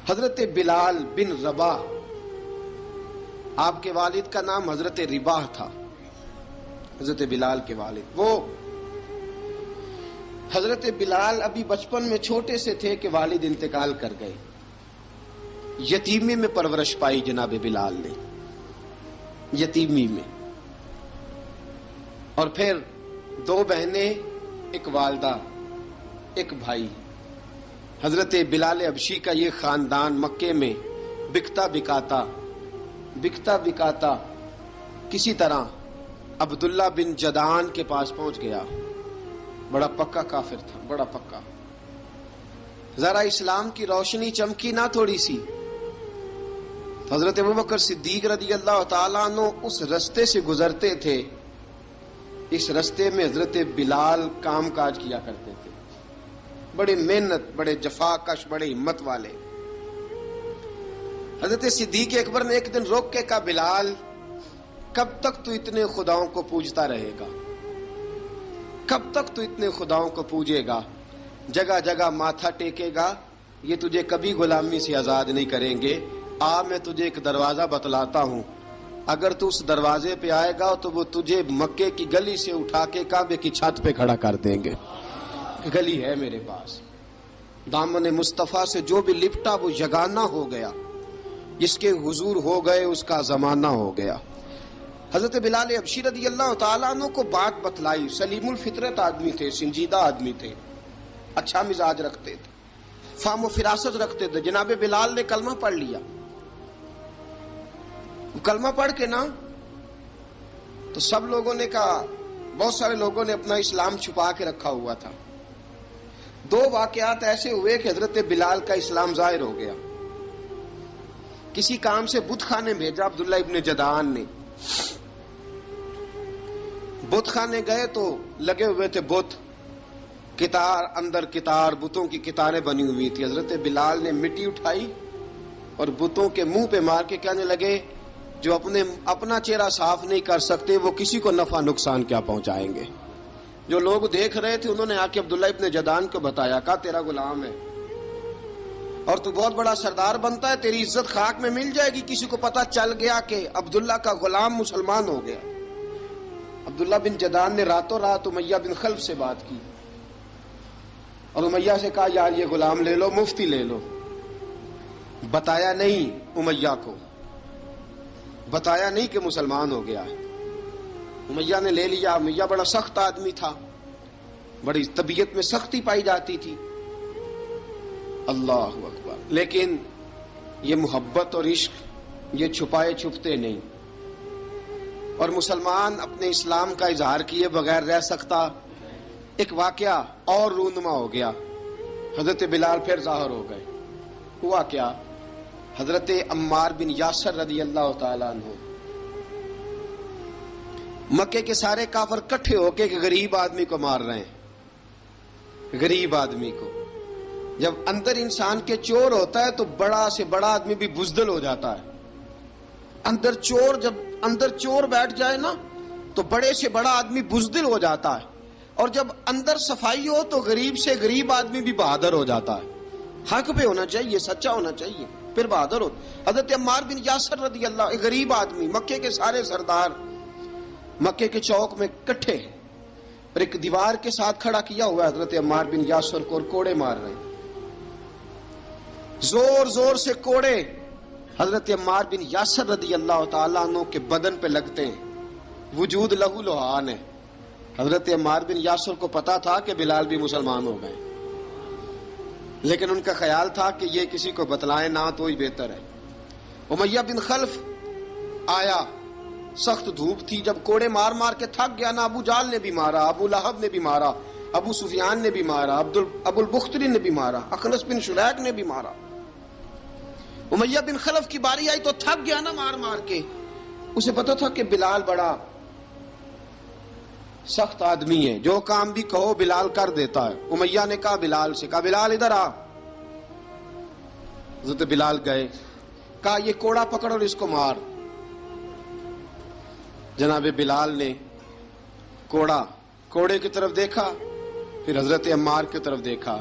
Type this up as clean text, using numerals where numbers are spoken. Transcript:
حضرت بلال بن رباح، آپ کے والد کا نام حضرت رباح تھا، حضرت بلال کے والد۔ وہ حضرت بلال ابھی بچپن میں چھوٹے سے تھے کہ والد انتقال کر گئے، یتیمی میں پرورش پائی جناب بلال نے، یتیمی میں، اور پھر 2 بہنیں، ایک والدہ، ایک بھائی۔ حضرت بلال حبشی کا یہ خاندان مکے میں بکتا بکاتا کسی طرح عبداللہ بن جدعان کے پاس پہنچ گیا۔ بڑا پکا کافر تھا، بڑا پکا۔ ذرا اسلام کی روشنی چمکی نہ تھوڑی سی، حضرت ابوبکر صدیق رضی اللہ تعالیٰ عنہ اس رستے سے گزرتے تھے، اس رستے میں حضرت بلال کام کاج کیا کرتے تھے، بڑے محنت، بڑے جفاکش، بڑے ہمت والے۔ حضرت صدیق اکبر نے ایک دن روک کے کہا، بلال کب تک تو اتنے خداؤں کو پوجتا رہے گا؟ کب تک تو اتنے خداؤں کو پوجے گا، جگہ جگہ ماتھا ٹیکے گا؟ یہ تجھے کبھی غلامی سے آزاد نہیں کریں گے۔ میں تجھے ایک دروازہ بتلاتا ہوں، اگر تو اس دروازے پہ آئے گا تو وہ تجھے مکے کی گلی سے اٹھا کے کعبے کی چھت پہ کھڑا کر دیں گے۔ گلی ہے میرے پاس، دامن مصطفیٰ سے جو بھی لپٹا وہ یگانہ ہو گیا، جس کے حضور ہو گئے اس کا زمانہ ہو گیا۔ حضرت بلال حبشی رضی اللہ تعالیٰ عنہ کو بات بتلائی، سلیم الفطرت آدمی تھے، سنجیدہ آدمی تھے، اچھا مزاج رکھتے تھے، فہم و فراست رکھتے تھے۔ جناب بلال نے کلمہ پڑھ لیا، کلمہ پڑھ کے نا تو سب لوگوں نے کہا، بہت سارے لوگوں نے اپنا اسلام چھپا کے رکھا ہوا تھا۔ 2 واقعات ایسے ہوئے کہ حضرت بلال کا اسلام ظاہر ہو گیا۔ کسی کام سے بت خانے بھیجا عبداللہ ابن جدعان نے، بت خانے گئے تو لگے ہوئے تھے بت، کتار اندر کتار، بتوں کی کتاریں بنی ہوئی تھی۔ حضرت بلال نے مٹی اٹھائی اور بتوں کے منہ پہ مار کے کہنے لگے، جو اپنا چہرہ صاف نہیں کر سکتے وہ کسی کو نفع نقصان کیا پہنچائیں گے۔ جو لوگ دیکھ رہے تھے انہوں نے آ کے عبداللہ ابن جدعان کو بتایا، کہا تیرا غلام ہے اور تو بہت بڑا سردار بنتا ہے، تیری عزت خاک میں مل جائے گی کسی کو پتہ چل گیا کہ عبداللہ کا غلام مسلمان ہو گیا۔ عبداللہ بن جدعان نے راتوں رات امیہ بن خلف سے بات کی اور امیہ سے کہا، یار یہ غلام لے لو، مفتی لے لو۔ بتایا نہیں امیہ کو، بتایا نہیں کہ مسلمان ہو گیا ہے۔ امیہ نے لے لیا۔ امیہ بڑا سخت آدمی تھا، بڑی طبیعت میں سختی پائی جاتی تھی، اللہ اکبر، لیکن یہ محبت اور عشق یہ چھپائے چھپتے نہیں، اور مسلمان اپنے اسلام کا اظہار کیے بغیر رہ سکتا۔ ایک واقعہ اور رونما ہو گیا، حضرت بلال پھر ظاہر ہو گئے۔ ہوا کیا؟ حضرت عمار بن یاسر رضی اللہ تعالیٰ عنہ، مکے کے سارے کافر کٹھے ہو کے ایک غریب آدمی کو مار رہے ہیں، غریب آدمی کو۔ جب اندر انسان کے چور ہوتا ہے تو بڑا سے بڑا آدمی بھی بزدل ہو جاتا ہے۔ جب اندر چور بیٹھ جائے نا تو بڑے سے بڑا آدمی بزدل ہو جاتا ہے، اور جب اندر صفائی ہو تو غریب سے غریب آدمی بھی بہادر ہو جاتا ہے۔ حق پہ ہونا چاہیے، سچا ہونا چاہیے، پھر بہادر ہو۔ حضرت عمار بن یاسر رضی اللہ، ایک غریب آدمی، مکے کے سارے سردار مکے کے چوک میں کٹھے ہیں اور ایک دیوار کے ساتھ کھڑا کیا ہوا ہے حضرت عمار بن یاسر کو، اور کوڑے مار رہے ہیں، زور زور سے کوڑے حضرت عمار بن یاسر رضی اللہ تعالیٰ عنہ کے بدن پہ لگتے ہیں، وجود لہو لہان ہے۔ حضرت عمار بن یاسر کو پتا تھا کہ بلال بھی مسلمان ہو گئے، لیکن ان کا خیال تھا کہ یہ کسی کو بتلائے نہ تو ہی بہتر ہے۔ امیہ بن خلف آیا، سخت دھوپ تھی، جب کوڑے مار مار کے تھک گیا نا، ابو جال نے بھی مارا، ابو لہب نے بھی مارا، ابو سفیان نے بھی مارا، ابو البختری نے بھی مارا، اخنس بن شریک نے بھی مارا۔ امیہ بن خلف کی باری آئی تو تھک گیا نا مار مار کے، اسے پتا تھا کہ بلال بڑا سخت آدمی ہے، جو کام بھی کہو بلال کر دیتا ہے۔ امیہ نے کہا بلال سے، کہا بلال ادھر آ۔ حضرت بلال گئے، کہا یہ کوڑا پکڑ اور اس کو مار۔ جناب بلال نے کوڑے کی طرف دیکھا، پھر حضرت عمار کی طرف دیکھا،